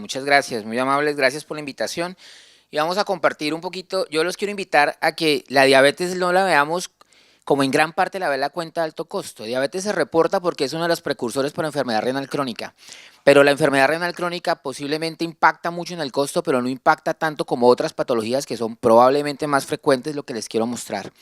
muchas gracias, muy amables, gracias por la invitación. Y vamos a compartir un poquito, yo los quiero invitar a que la diabetes no la veamos como en gran parte la ve la cuenta de alto costo. Diabetes se reporta porque es uno de los precursores para enfermedad renal crónica. Pero la enfermedad renal crónica posiblemente impacta mucho en el costo, pero no impacta tanto como otras patologías que son probablemente más frecuentes, lo que les quiero mostrar.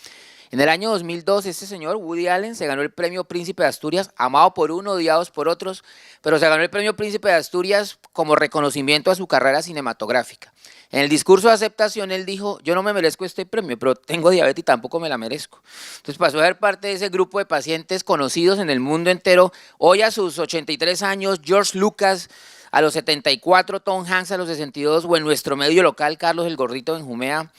En el año 2002, este señor, Woody Allen, se ganó el premio Príncipe de Asturias, amado por uno, odiados por otros, pero se ganó el premio Príncipe de Asturias como reconocimiento a su carrera cinematográfica. En el discurso de aceptación, él dijo, yo no me merezco este premio, pero tengo diabetes y tampoco me la merezco. Entonces pasó a ser parte de ese grupo de pacientes conocidos en el mundo entero. Hoy a sus 83 años, George Lucas, a los 74, Tom Hanks a los 62, o en nuestro medio local, Carlos el Gordito en Jumea,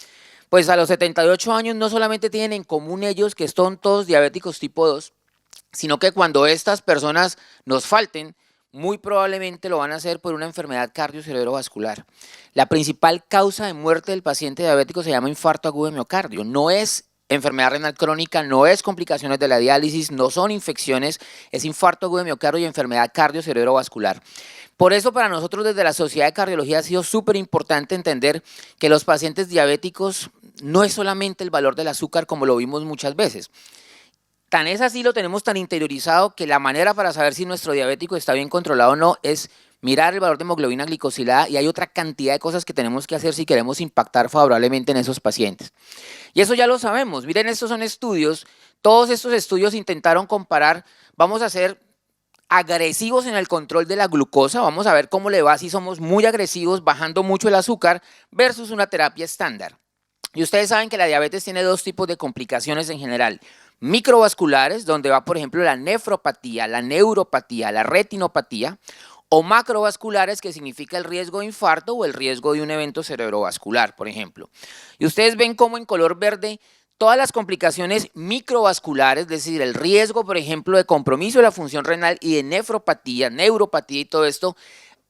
pues a los 78 años no solamente tienen en común ellos que son todos diabéticos tipo 2, sino que cuando estas personas nos falten, muy probablemente lo van a hacer por una enfermedad cardiocerebrovascular. La principal causa de muerte del paciente diabético se llama infarto agudo de miocardio. No es enfermedad renal crónica, no es complicaciones de la diálisis, no son infecciones, es infarto agudo de miocardio y enfermedad cardiocerebrovascular. Por eso para nosotros desde la Sociedad de Cardiología ha sido súper importante entender que los pacientes diabéticos no es solamente el valor del azúcar como lo vimos muchas veces. Tan es así, lo tenemos tan interiorizado que la manera para saber si nuestro diabético está bien controlado o no es mirar el valor de hemoglobina glicosilada y hay otra cantidad de cosas que tenemos que hacer si queremos impactar favorablemente en esos pacientes. Y eso ya lo sabemos. Miren, estos son estudios. Todos estos estudios intentaron comparar, vamos a hacer agresivos en el control de la glucosa, vamos a ver cómo le va si somos muy agresivos bajando mucho el azúcar versus una terapia estándar. Y ustedes saben que la diabetes tiene dos tipos de complicaciones en general. Microvasculares, donde va por ejemplo la nefropatía, la neuropatía, la retinopatía, o macrovasculares, que significa el riesgo de infarto o el riesgo de un evento cerebrovascular, por ejemplo. Y ustedes ven cómo en color verde todas las complicaciones microvasculares, es decir, el riesgo, por ejemplo, de compromiso de la función renal y de nefropatía, neuropatía y todo esto,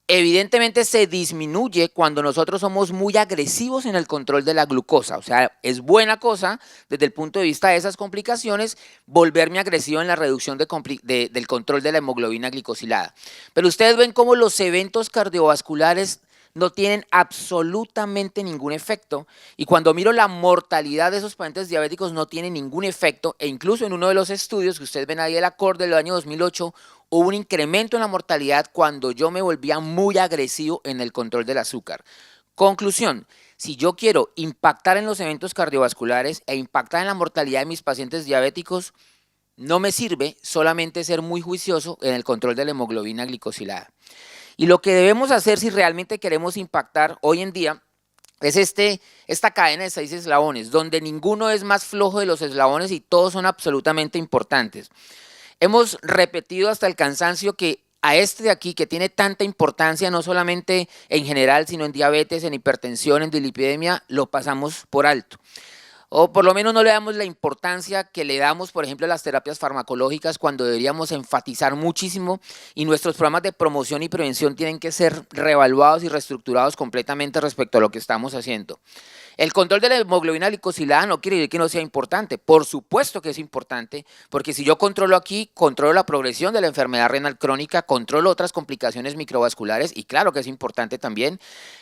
evidentemente se disminuye cuando nosotros somos muy agresivos en el control de la glucosa. O sea, es buena cosa desde el punto de vista de esas complicaciones volverme agresivo en la reducción del control de la hemoglobina glicosilada. Pero ustedes ven cómo los eventos cardiovasculares no tienen absolutamente ningún efecto y cuando miro la mortalidad de esos pacientes diabéticos no tiene ningún efecto e incluso en uno de los estudios que ustedes ven ahí, el ACCORD del año 2008, hubo un incremento en la mortalidad cuando yo me volvía muy agresivo en el control del azúcar. Conclusión, si yo quiero impactar en los eventos cardiovasculares e impactar en la mortalidad de mis pacientes diabéticos, no me sirve solamente ser muy juicioso en el control de la hemoglobina glicosilada. Y lo que debemos hacer si realmente queremos impactar hoy en día es esta cadena de 6 eslabones, donde ninguno es más flojo de los eslabones y todos son absolutamente importantes. Hemos repetido hasta el cansancio que a este de aquí, que tiene tanta importancia, no solamente en general, sino en diabetes, en hipertensión, en dislipidemia, lo pasamos por alto. O por lo menos no le damos la importancia que le damos, por ejemplo, a las terapias farmacológicas cuando deberíamos enfatizar muchísimo y nuestros programas de promoción y prevención tienen que ser reevaluados y reestructurados completamente respecto a lo que estamos haciendo. El control de la hemoglobina glicosilada no quiere decir que no sea importante, por supuesto que es importante, porque si yo controlo aquí, controlo la progresión de la enfermedad renal crónica, controlo otras complicaciones microvasculares y claro que es importante también.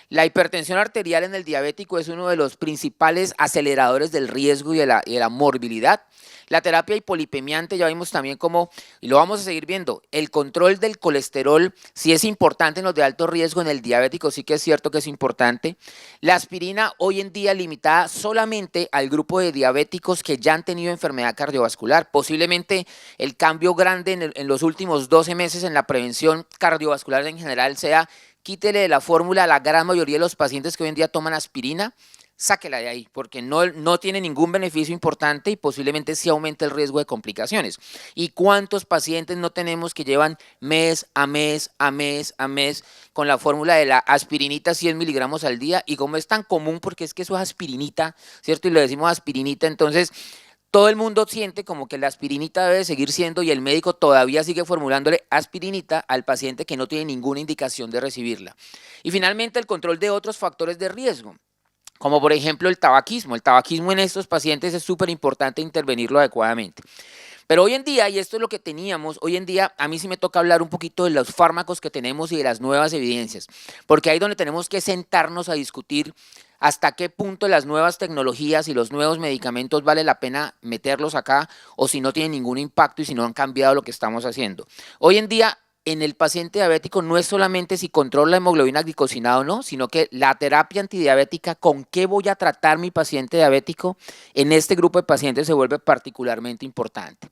La hipertensión arterial en el diabético es uno de los principales aceleradores del riesgo y de la morbilidad. La terapia hipolipemiante, ya vimos también cómo, y lo vamos a seguir viendo, el control del colesterol sí es importante en los de alto riesgo, en el diabético sí que es cierto que es importante. La aspirina hoy en día limitada solamente al grupo de diabéticos que ya han tenido enfermedad cardiovascular. Posiblemente el cambio grande en los últimos 12 meses en la prevención cardiovascular en general sea quítele de la fórmula a la gran mayoría de los pacientes que hoy en día toman aspirina, sáquela de ahí, porque no tiene ningún beneficio importante y posiblemente sí aumenta el riesgo de complicaciones. ¿Y cuántos pacientes no tenemos que llevan mes a mes con la fórmula de la aspirinita 100 miligramos al día? Y como es tan común, porque es que eso es aspirinita, ¿cierto? Y le decimos aspirinita, entonces todo el mundo siente como que la aspirinita debe seguir siendo y el médico todavía sigue formulándole aspirinita al paciente que no tiene ninguna indicación de recibirla. Y finalmente el control de otros factores de riesgo, como por ejemplo el tabaquismo. El tabaquismo en estos pacientes es súper importante intervenirlo adecuadamente. Pero hoy en día, y esto es lo que teníamos, hoy en día a mí sí me toca hablar un poquito de los fármacos que tenemos y de las nuevas evidencias, porque ahí es donde tenemos que sentarnos a discutir hasta qué punto las nuevas tecnologías y los nuevos medicamentos vale la pena meterlos acá o si no tienen ningún impacto y si no han cambiado lo que estamos haciendo. Hoy en día en el paciente diabético no es solamente si controla la hemoglobina glicosilada o no, sino que la terapia antidiabética, con qué voy a tratar mi paciente diabético, en este grupo de pacientes se vuelve particularmente importante.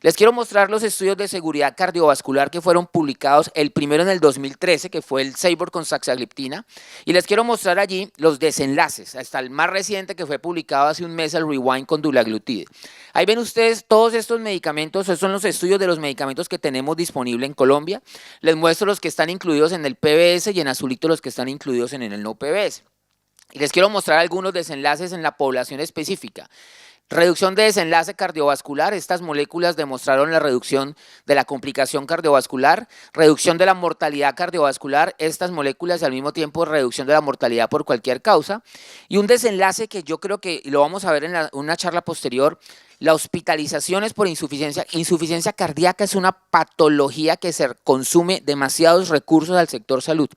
Les quiero mostrar los estudios de seguridad cardiovascular que fueron publicados, el primero en el 2013, que fue el SABOR con saxagliptina, y les quiero mostrar allí los desenlaces, hasta el más reciente que fue publicado hace un mes, el Rewind con dulaglutide. Ahí ven ustedes todos estos medicamentos, esos son los estudios de los medicamentos que tenemos disponible en Colombia. Les muestro los que están incluidos en el PBS y en azulito los que están incluidos en el no PBS. Y les quiero mostrar algunos desenlaces en la población específica. Reducción de desenlace cardiovascular, estas moléculas demostraron la reducción de la complicación cardiovascular, reducción de la mortalidad cardiovascular, estas moléculas y al mismo tiempo reducción de la mortalidad por cualquier causa. Y un desenlace que yo creo que lo vamos a ver en una charla posterior, la hospitalización es por insuficiencia. Insuficiencia cardíaca es una patología que se consume demasiados recursos al sector salud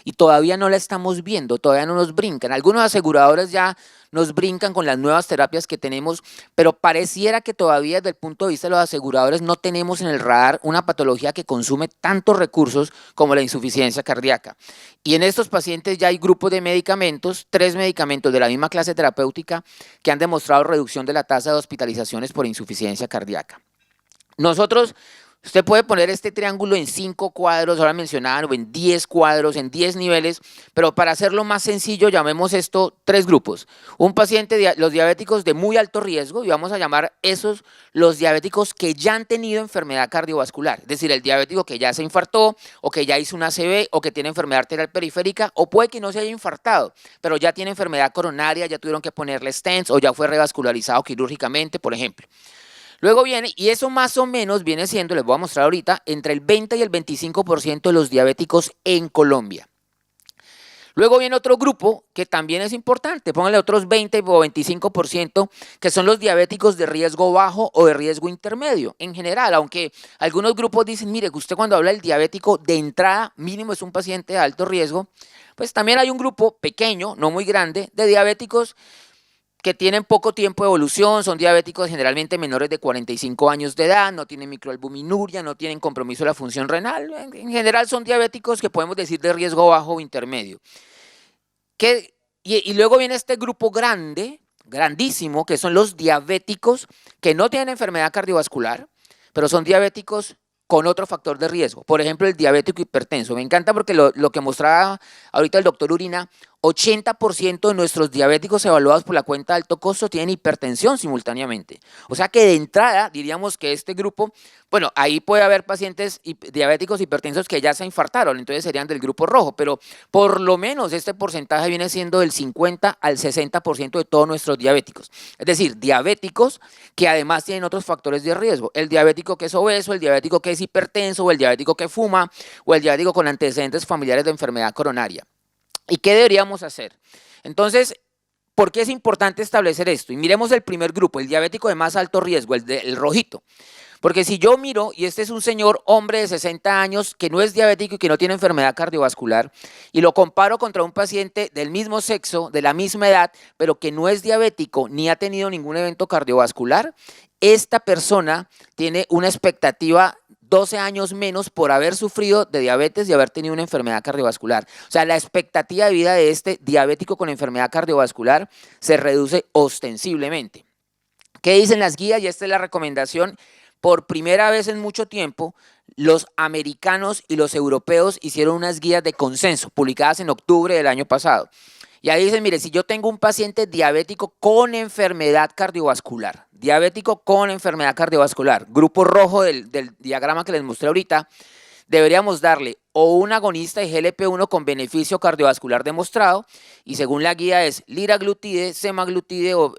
y todavía no la estamos viendo, todavía no nos brincan. Algunos aseguradores ya nos brincan con las nuevas terapias que tenemos, pero pareciera que todavía desde el punto de vista de los aseguradores no tenemos en el radar una patología que consume tantos recursos como la insuficiencia cardíaca. Y en estos pacientes ya hay grupos de medicamentos, 3 medicamentos de la misma clase terapéutica que han demostrado reducción de la tasa de hospitalizaciones por insuficiencia cardíaca. Nosotros... Usted puede poner este triángulo en 5 cuadros, ahora mencionaban, o en 10 cuadros, en 10 niveles, pero para hacerlo más sencillo, llamemos esto 3 grupos. Un paciente, los diabéticos de muy alto riesgo, y vamos a llamar esos los diabéticos que ya han tenido enfermedad cardiovascular, es decir, el diabético que ya se infartó, o que ya hizo una ACV, o que tiene enfermedad arterial periférica, o puede que no se haya infartado, pero ya tiene enfermedad coronaria, ya tuvieron que ponerle stents, o ya fue revascularizado quirúrgicamente, por ejemplo. Luego viene, y eso más o menos viene siendo, les voy a mostrar ahorita, entre el 20 y el 25% de los diabéticos en Colombia. Luego viene otro grupo que también es importante, pónganle otros 20 o 25%, que son los diabéticos de riesgo bajo o de riesgo intermedio en general, aunque algunos grupos dicen, mire, que usted cuando habla del diabético de entrada mínimo es un paciente de alto riesgo, pues también hay un grupo pequeño, no muy grande, de diabéticos que tienen poco tiempo de evolución, son diabéticos generalmente menores de 45 años de edad, no tienen microalbuminuria, no tienen compromiso de la función renal, en general son diabéticos que podemos decir de riesgo bajo o intermedio. Y luego viene este grupo grande, grandísimo, que son los diabéticos que no tienen enfermedad cardiovascular, pero son diabéticos con otro factor de riesgo. Por ejemplo, el diabético hipertenso. Me encanta porque lo que mostraba ahorita el doctor Urina, 80% de nuestros diabéticos evaluados por la cuenta de alto costo tienen hipertensión simultáneamente. O sea que de entrada diríamos que este grupo, bueno, ahí puede haber pacientes diabéticos hipertensos que ya se infartaron, entonces serían del grupo rojo, pero por lo menos este porcentaje viene siendo del 50 al 60% de todos nuestros diabéticos. Es decir, diabéticos que además tienen otros factores de riesgo. El diabético que es obeso, el diabético que es hipertenso, o el diabético que fuma, o el diabético con antecedentes familiares de enfermedad coronaria. ¿Y qué deberíamos hacer? Entonces, ¿por qué es importante establecer esto? Y miremos el primer grupo, el diabético de más alto riesgo, el rojito. Porque si yo miro, y este es un señor hombre de 60 años que no es diabético y que no tiene enfermedad cardiovascular, y lo comparo contra un paciente del mismo sexo, de la misma edad, pero que no es diabético ni ha tenido ningún evento cardiovascular, esta persona tiene una expectativa 12 años menos por haber sufrido de diabetes y haber tenido una enfermedad cardiovascular. O sea, la expectativa de vida de este diabético con enfermedad cardiovascular se reduce ostensiblemente. ¿Qué dicen las guías? Y esta es la recomendación. Por primera vez en mucho tiempo, los americanos y los europeos hicieron unas guías de consenso publicadas en octubre del año pasado. Y ahí dicen, mire, si yo tengo un paciente diabético con enfermedad cardiovascular, grupo rojo del diagrama que les mostré ahorita, deberíamos darle o un agonista de GLP-1 con beneficio cardiovascular demostrado, y según la guía es liraglutide, semaglutide, o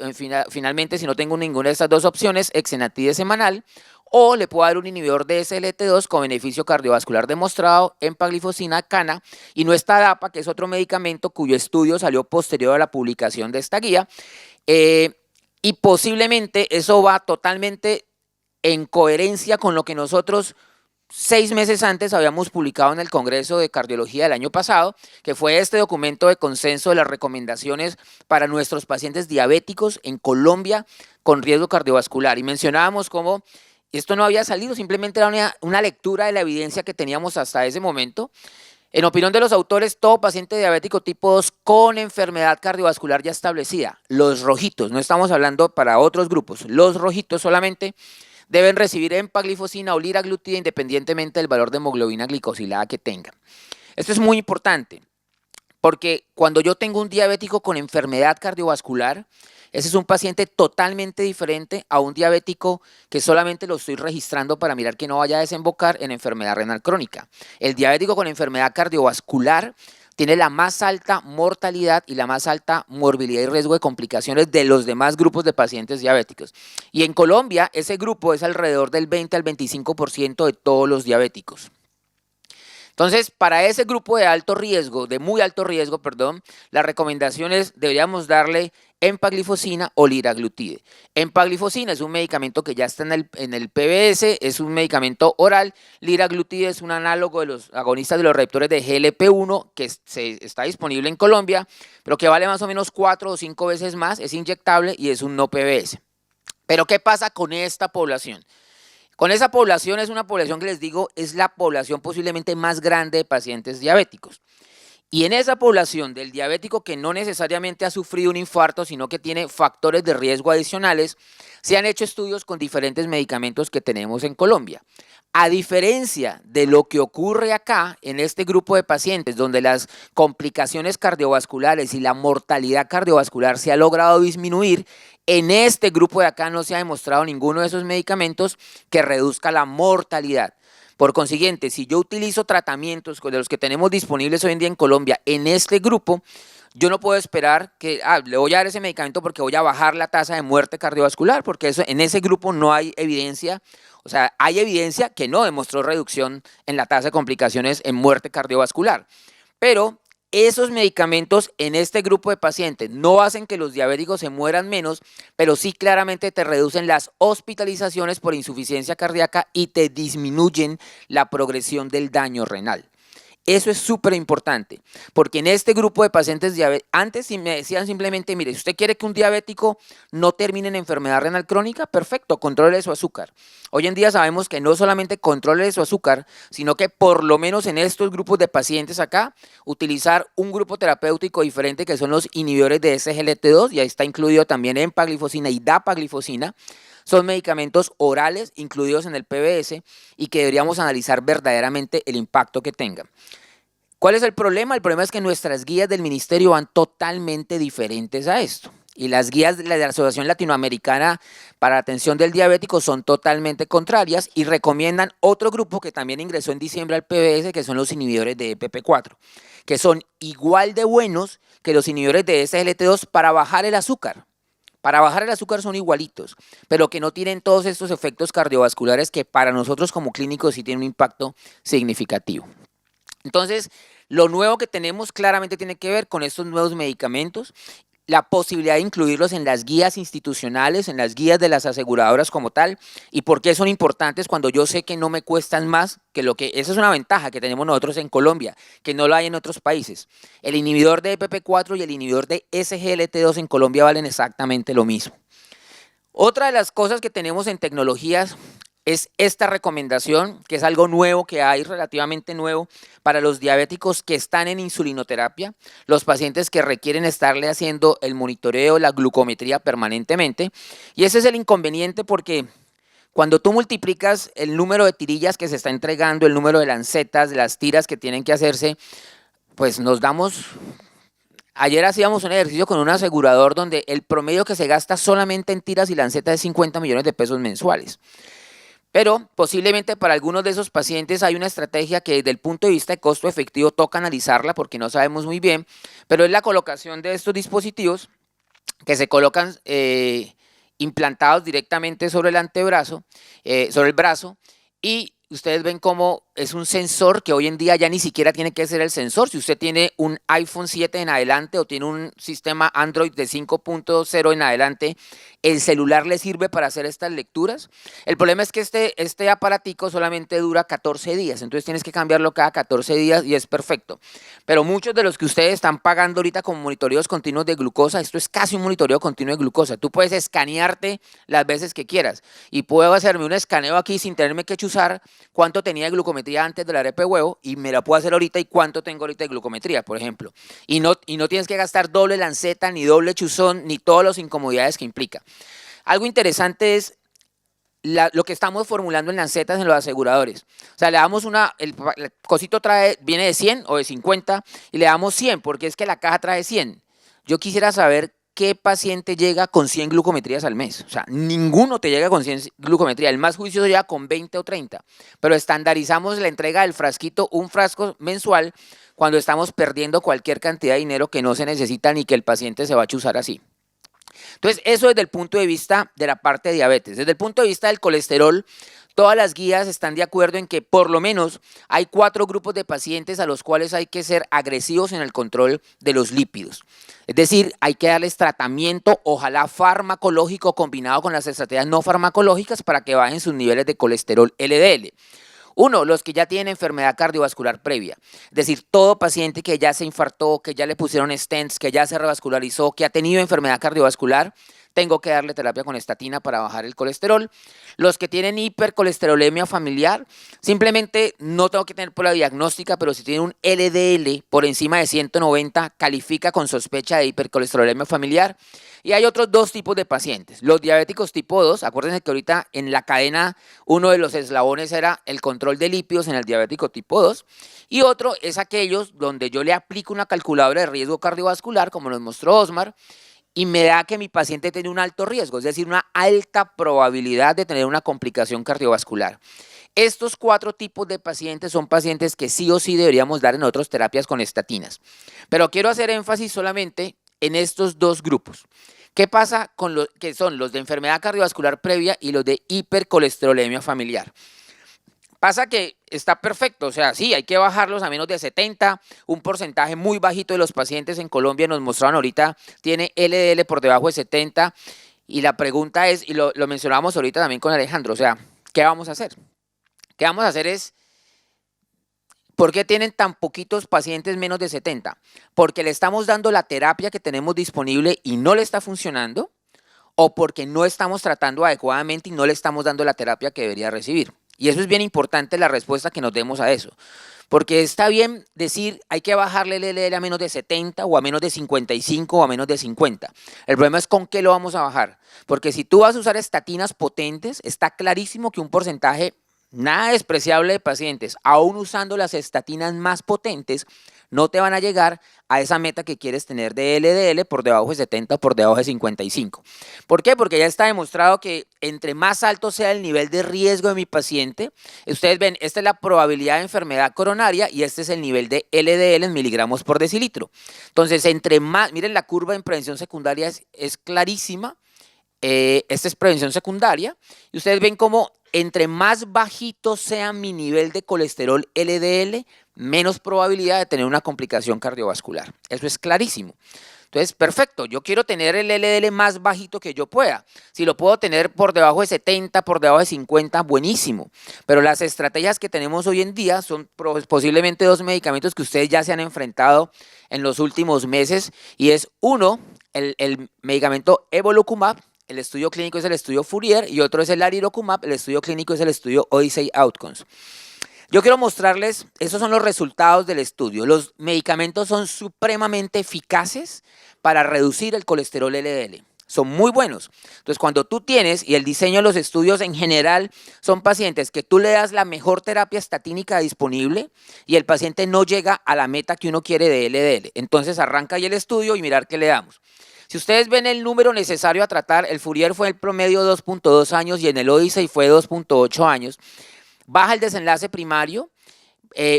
finalmente, si no tengo ninguna de estas dos opciones, exenatide semanal, o le puedo dar un inhibidor de SLT2 con beneficio cardiovascular demostrado, empaglifosina, cana, y no está DAPA, que es otro medicamento cuyo estudio salió posterior a la publicación de esta guía, y posiblemente eso va totalmente en coherencia con lo que nosotros 6 meses antes habíamos publicado en el Congreso de Cardiología del año pasado, que fue este documento de consenso de las recomendaciones para nuestros pacientes diabéticos en Colombia con riesgo cardiovascular. Y mencionábamos cómo esto no había salido, simplemente era una lectura de la evidencia que teníamos hasta ese momento. En opinión de los autores, todo paciente diabético tipo 2 con enfermedad cardiovascular ya establecida, los rojitos, no estamos hablando para otros grupos, los rojitos solamente, deben recibir empaglifosina o liraglutida independientemente del valor de hemoglobina glicosilada que tengan. Esto es muy importante porque cuando yo tengo un diabético con enfermedad cardiovascular, ese es un paciente totalmente diferente a un diabético que solamente lo estoy registrando para mirar que no vaya a desembocar en enfermedad renal crónica. El diabético con enfermedad cardiovascular tiene la más alta mortalidad y la más alta morbilidad y riesgo de complicaciones de los demás grupos de pacientes diabéticos. Y en Colombia ese grupo es alrededor del 20 al 25% de todos los diabéticos. Entonces, para ese grupo de alto riesgo, de muy alto riesgo, perdón, las recomendaciones deberíamos darle empaglifosina o liraglutide. Empaglifosina es un medicamento que ya está en el PBS, es un medicamento oral. Liraglutide es un análogo de los agonistas de los receptores de GLP-1 que está disponible en Colombia, pero que vale más o menos 4 o 5 veces más, es inyectable y es un no PBS. Pero ¿qué pasa con esta población? Con esa población es una población que les digo es la población posiblemente más grande de pacientes diabéticos. Y en esa población del diabético que no necesariamente ha sufrido un infarto, sino que tiene factores de riesgo adicionales, se han hecho estudios con diferentes medicamentos que tenemos en Colombia. A diferencia de lo que ocurre acá en este grupo de pacientes, donde las complicaciones cardiovasculares y la mortalidad cardiovascular se ha logrado disminuir, en este grupo de acá no se ha demostrado ninguno de esos medicamentos que reduzca la mortalidad. Por consiguiente, si yo utilizo tratamientos de los que tenemos disponibles hoy en día en Colombia en este grupo, yo no puedo esperar que le voy a dar ese medicamento porque voy a bajar la tasa de muerte cardiovascular, porque en ese grupo no hay evidencia, o sea, hay evidencia que no demostró reducción en la tasa de complicaciones en muerte cardiovascular. Pero esos medicamentos en este grupo de pacientes no hacen que los diabéticos se mueran menos, pero sí claramente te reducen las hospitalizaciones por insuficiencia cardíaca y te disminuyen la progresión del daño renal. Eso es súper importante, porque en este grupo de pacientes diabéticos, antes me decían simplemente, mire, si usted quiere que un diabético no termine en enfermedad renal crónica, perfecto, controle su azúcar. Hoy en día sabemos que no solamente controle su azúcar, sino que por lo menos en estos grupos de pacientes acá, utilizar un grupo terapéutico diferente que son los inhibidores de SGLT2, y ahí está incluido también empaglifosina y dapaglifosina. Son medicamentos orales incluidos en el PBS y que deberíamos analizar verdaderamente el impacto que tengan. ¿Cuál es el problema? El problema es que nuestras guías del ministerio van totalmente diferentes a esto. Y las guías de la Asociación Latinoamericana para la Atención del Diabético son totalmente contrarias y recomiendan otro grupo que también ingresó en diciembre al PBS, que son los inhibidores de EPP4, que son igual de buenos que los inhibidores de SGLT2 para bajar el azúcar. Para bajar el azúcar son igualitos, pero que no tienen todos estos efectos cardiovasculares que para nosotros como clínicos sí tienen un impacto significativo. Entonces, lo nuevo que tenemos claramente tiene que ver con estos nuevos medicamentos, la posibilidad de incluirlos en las guías institucionales, en las guías de las aseguradoras como tal, y por qué son importantes cuando yo sé que no me cuestan más que lo que... Esa es una ventaja que tenemos nosotros en Colombia, que no lo hay en otros países. El inhibidor de EPP4 y el inhibidor de SGLT2 en Colombia valen exactamente lo mismo. Otra de las cosas que tenemos en tecnologías es esta recomendación, que es algo nuevo que hay, relativamente nuevo, para los diabéticos que están en insulinoterapia, los pacientes que requieren estarle haciendo el monitoreo, la glucometría permanentemente. Y ese es el inconveniente porque cuando tú multiplicas el número de tirillas que se está entregando, el número de lancetas, de las tiras que tienen que hacerse, pues nos damos... Ayer hacíamos un ejercicio con un asegurador donde el promedio que se gasta solamente en tiras y lancetas es 50 millones de pesos mensuales. Pero posiblemente para algunos de esos pacientes hay una estrategia que desde el punto de vista de costo efectivo toca analizarla porque no sabemos muy bien, pero es la colocación de estos dispositivos que se colocan implantados directamente sobre el antebrazo, sobre el brazo, y ustedes ven cómo es un sensor que hoy en día ya ni siquiera tiene que ser el sensor. Si usted tiene un iPhone 7 en adelante o tiene un sistema Android de 5.0 en adelante, el celular le sirve para hacer estas lecturas. El problema es que este aparatico solamente dura 14 días, entonces tienes que cambiarlo cada 14 días y es perfecto. Pero muchos de los que ustedes están pagando ahorita con monitoreos continuos de glucosa, esto es casi un monitoreo continuo de glucosa. Tú puedes escanearte las veces que quieras y puedo hacerme un escaneo aquí sin tenerme que chuzar cuánto tenía de glucometría antes de la arepa de huevo y me la puedo hacer ahorita y cuánto tengo ahorita de glucometría, por ejemplo. Y no tienes que gastar doble lanceta, ni doble chuzón, ni todas las incomodidades que implica. Algo interesante es lo que estamos formulando en lancetas en los aseguradores. O sea, le damos el cosito viene de 100 o de 50 y le damos 100 porque es que la caja trae 100. Yo quisiera saber qué paciente llega con 100 glucometrías al mes. O sea, ninguno te llega con 100 glucometrías. El más juicioso llega con 20 o 30. Pero estandarizamos la entrega del frasquito, un frasco mensual, cuando estamos perdiendo cualquier cantidad de dinero que no se necesita ni que el paciente se va a chuzar así. Entonces, eso desde el punto de vista de la parte de diabetes. Desde el punto de vista del colesterol, todas las guías están de acuerdo en que por lo menos hay 4 grupos de pacientes a los cuales hay que ser agresivos en el control de los lípidos. Es decir, hay que darles tratamiento, ojalá farmacológico combinado con las estrategias no farmacológicas para que bajen sus niveles de colesterol LDL. Uno, los que ya tienen enfermedad cardiovascular previa, es decir, todo paciente que ya se infartó, que ya le pusieron stents, que ya se revascularizó, que ha tenido enfermedad cardiovascular, tengo que darle terapia con estatina para bajar el colesterol. Los que tienen hipercolesterolemia familiar, simplemente no tengo que tener prueba diagnóstica, pero si tienen un LDL por encima de 190, califica con sospecha de hipercolesterolemia familiar. Y hay otros 2 tipos de pacientes. Los diabéticos tipo 2, acuérdense que ahorita en la cadena uno de los eslabones era el control de lípidos en el diabético tipo 2. Y otro es aquellos donde yo le aplico una calculadora de riesgo cardiovascular, como nos mostró Osmar, y me da que mi paciente tiene un alto riesgo, es decir, una alta probabilidad de tener una complicación cardiovascular. Estos 4 tipos de pacientes son pacientes que sí o sí deberíamos dar en otras terapias con estatinas. Pero quiero hacer énfasis solamente en estos 2 grupos. ¿Qué pasa con los que son los de enfermedad cardiovascular previa y los de hipercolesterolemia familiar? Pasa que está perfecto, o sea, sí, hay que bajarlos a menos de 70, un porcentaje muy bajito de los pacientes en Colombia nos mostraron ahorita, tiene LDL por debajo de 70, y la pregunta es, y lo mencionábamos ahorita también con Alejandro, o sea, ¿qué vamos a hacer? ¿Qué vamos a hacer es, ¿por qué tienen tan poquitos pacientes menos de 70? Porque le estamos dando la terapia que tenemos disponible y no le está funcionando, o porque no estamos tratando adecuadamente y no le estamos dando la terapia que debería recibir. Y eso es bien importante, la respuesta que nos demos a eso. Porque está bien decir, hay que bajarle el LDL a menos de 70 o a menos de 55 o a menos de 50. El problema es con qué lo vamos a bajar. Porque si tú vas a usar estatinas potentes, está clarísimo que un porcentaje nada despreciable de pacientes, aún usando las estatinas más potentes, no te van a llegar a esa meta que quieres tener de LDL por debajo de 70 o por debajo de 55. ¿Por qué? Porque ya está demostrado que entre más alto sea el nivel de riesgo de mi paciente, ustedes ven, esta es la probabilidad de enfermedad coronaria y este es el nivel de LDL en miligramos por decilitro. Entonces, entre más, miren la curva en prevención secundaria es clarísima. Esta es prevención secundaria y ustedes ven cómo entre más bajito sea mi nivel de colesterol LDL, menos probabilidad de tener una complicación cardiovascular. Eso es clarísimo. Entonces, perfecto, yo quiero tener el LDL más bajito que yo pueda. Si lo puedo tener por debajo de 70, por debajo de 50, buenísimo. Pero las estrategias que tenemos hoy en día son posiblemente 2 medicamentos que ustedes ya se han enfrentado en los últimos meses. Y es uno, el medicamento Evolocumab. El estudio clínico es el estudio Fourier y otro es el Alirocumab, el estudio clínico es el estudio Odyssey Outcomes. Yo quiero mostrarles, esos son los resultados del estudio. Los medicamentos son supremamente eficaces para reducir el colesterol LDL. Son muy buenos. Entonces, cuando tú tienes, y el diseño de los estudios en general son pacientes que tú le das la mejor terapia estatínica disponible y el paciente no llega a la meta que uno quiere de LDL. Entonces, arranca ahí el estudio y mirar qué le damos. Si ustedes ven el número necesario a tratar, el Fourier fue el promedio 2.2 años y en el Odyssey fue 2.8 años. Baja el desenlace primario,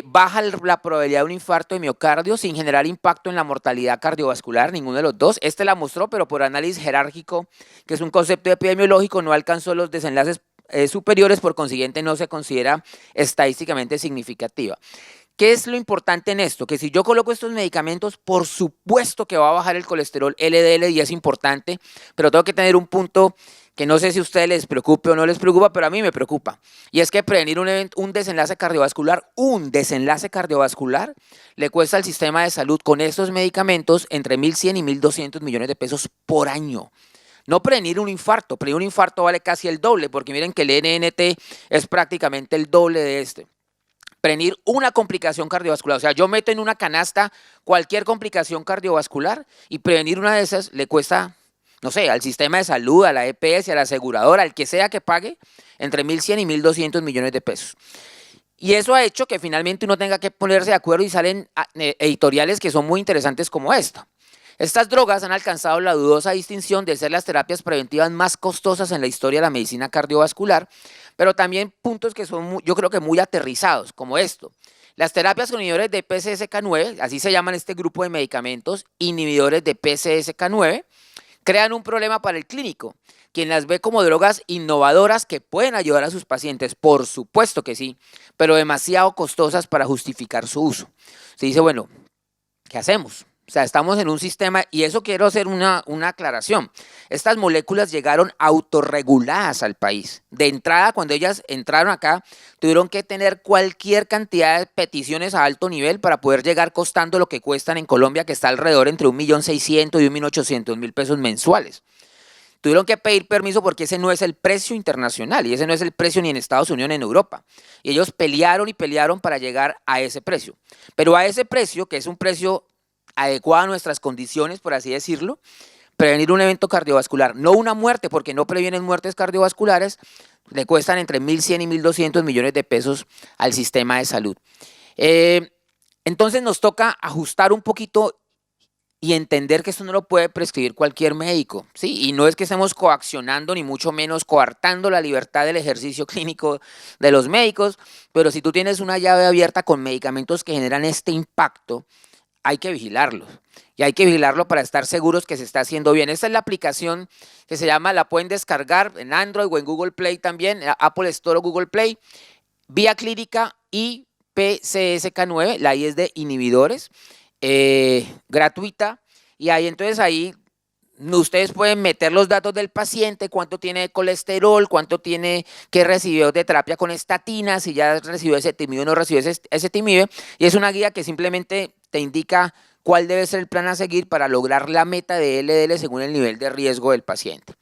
baja la probabilidad de un infarto de miocardio sin generar impacto en la mortalidad cardiovascular, ninguno de los dos. Este la mostró, pero por análisis jerárquico, que es un concepto epidemiológico, no alcanzó los desenlaces superiores, por consiguiente no se considera estadísticamente significativa. ¿Qué es lo importante en esto? Que si yo coloco estos medicamentos, por supuesto que va a bajar el colesterol LDL y es importante, pero tengo que tener un punto que no sé si a ustedes les preocupe o no les preocupa, pero a mí me preocupa. Y es que prevenir un desenlace cardiovascular, le cuesta al sistema de salud con estos medicamentos entre 1.100 y 1.200 millones de pesos por año. No prevenir un infarto vale casi el doble, porque miren que el NNT es prácticamente el doble de este. Prevenir una complicación cardiovascular, o sea, yo meto en una canasta cualquier complicación cardiovascular y prevenir una de esas le cuesta, no sé, al sistema de salud, a la EPS, a la aseguradora, al que sea que pague, entre 1.100 y 1.200 millones de pesos. Y eso ha hecho que finalmente uno tenga que ponerse de acuerdo y salen editoriales que son muy interesantes como esta. Estas drogas han alcanzado la dudosa distinción de ser las terapias preventivas más costosas en la historia de la medicina cardiovascular, pero también puntos que son, yo creo que muy aterrizados, como esto. Las terapias con inhibidores de PCSK9, así se llaman este grupo de medicamentos, inhibidores de PCSK9, crean un problema para el clínico, quien las ve como drogas innovadoras que pueden ayudar a sus pacientes, por supuesto que sí, pero demasiado costosas para justificar su uso. Se dice, bueno, ¿qué hacemos? O sea, estamos en un sistema, y eso quiero hacer una aclaración. Estas moléculas llegaron autorreguladas al país. De entrada, cuando ellas entraron acá, tuvieron que tener cualquier cantidad de peticiones a alto nivel para poder llegar costando lo que cuestan en Colombia, que está alrededor entre 1.600.000 y 1.800.000 pesos mensuales. Tuvieron que pedir permiso porque ese no es el precio internacional y ese no es el precio ni en Estados Unidos ni en Europa. Y ellos pelearon y pelearon para llegar a ese precio. Pero a ese precio, que es un precio adecuado a nuestras condiciones, por así decirlo, prevenir un evento cardiovascular, no una muerte, porque no previenen muertes cardiovasculares, le cuestan entre 1.100 y 1.200 millones de pesos al sistema de salud. Entonces nos toca ajustar un poquito y entender que esto no lo puede prescribir cualquier médico, ¿sí? Y no es que estemos coaccionando ni mucho menos coartando la libertad del ejercicio clínico de los médicos, pero si tú tienes una llave abierta con medicamentos que generan este impacto, hay que vigilarlos. Y hay que vigilarlo para estar seguros que se está haciendo bien. Esta es la aplicación que se llama, la pueden descargar en Android o en Google Play también, Apple Store o Google Play. Vía Clínica y PCSK9, la I es de inhibidores, gratuita. Y ahí entonces ahí ustedes pueden meter los datos del paciente, cuánto tiene de colesterol, cuánto tiene que recibió de terapia con estatina, si ya recibió ezetimibe o no recibió ezetimibe. Y es una guía que simplemente te indica cuál debe ser el plan a seguir para lograr la meta de LDL según el nivel de riesgo del paciente.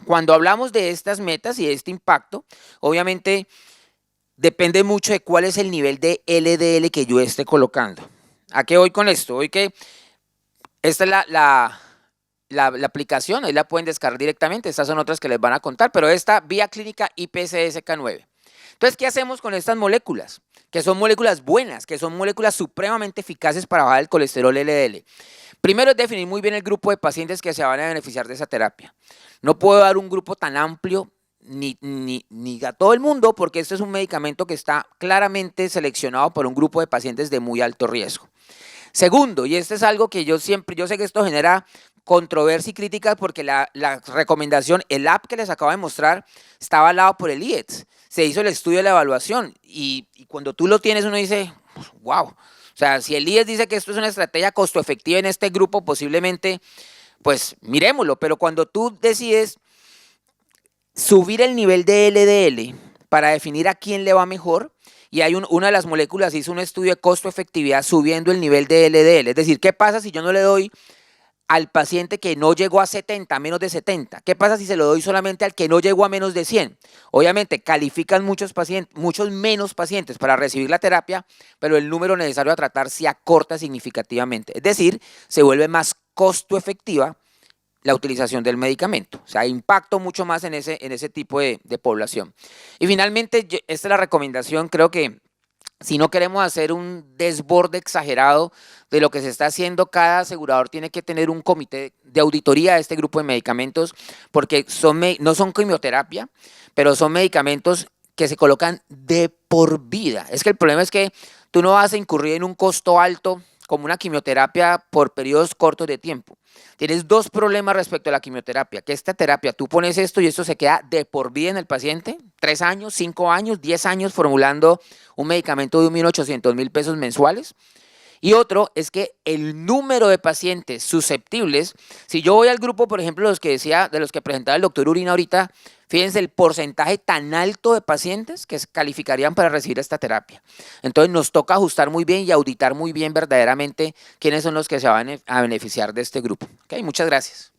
Cuando hablamos de estas metas y de este impacto, obviamente depende mucho de cuál es el nivel de LDL que yo esté colocando. ¿A qué voy con esto? Hoy que esta es la aplicación, ahí la pueden descargar directamente, estas son otras que les van a contar, pero esta Vía Clínica y PCSK9. Entonces, ¿qué hacemos con estas moléculas? Que son moléculas buenas, que son moléculas supremamente eficaces para bajar el colesterol LDL. Primero es definir muy bien el grupo de pacientes que se van a beneficiar de esa terapia. No puedo dar un grupo tan amplio ni a todo el mundo, porque este es un medicamento que está claramente seleccionado por un grupo de pacientes de muy alto riesgo. Segundo, y este es algo que yo sé que esto genera controversia y críticas porque la recomendación, el app que les acabo de mostrar, está avalado por el IETS. Se hizo el estudio de la evaluación y cuando tú lo tienes uno dice, wow. O sea, si el IETS dice que esto es una estrategia costo efectiva en este grupo, posiblemente, pues miremoslo. Pero cuando tú decides subir el nivel de LDL para definir a quién le va mejor, y hay una de las moléculas hizo un estudio de costo-efectividad subiendo el nivel de LDL. Es decir, ¿qué pasa si yo no le doy al paciente que no llegó a 70, menos de 70? ¿Qué pasa si se lo doy solamente al que no llegó a menos de 100? Obviamente califican muchos menos pacientes para recibir la terapia, pero el número necesario a tratar se acorta significativamente. Es decir, se vuelve más costo-efectiva la utilización del medicamento. O sea, impacto mucho más en ese tipo de población. Y finalmente, esta es la recomendación, creo que si no queremos hacer un desborde exagerado de lo que se está haciendo, cada asegurador tiene que tener un comité de auditoría de este grupo de medicamentos, porque no son quimioterapia, pero son medicamentos que se colocan de por vida. Es que el problema es que tú no vas a incurrir en un costo alto como una quimioterapia por periodos cortos de tiempo. Tienes dos problemas respecto a la quimioterapia, que esta terapia, tú pones esto y esto se queda de por vida en el paciente, 3 años, 5 años, 10 años formulando un medicamento de 1.800.000 pesos mensuales. Y otro es que el número de pacientes susceptibles, si yo voy al grupo, por ejemplo, los que decía, de los que presentaba el doctor Urina ahorita, fíjense el porcentaje tan alto de pacientes que calificarían para recibir esta terapia. Entonces nos toca ajustar muy bien y auditar muy bien verdaderamente quiénes son los que se van a beneficiar de este grupo. ¿Ok? Muchas gracias.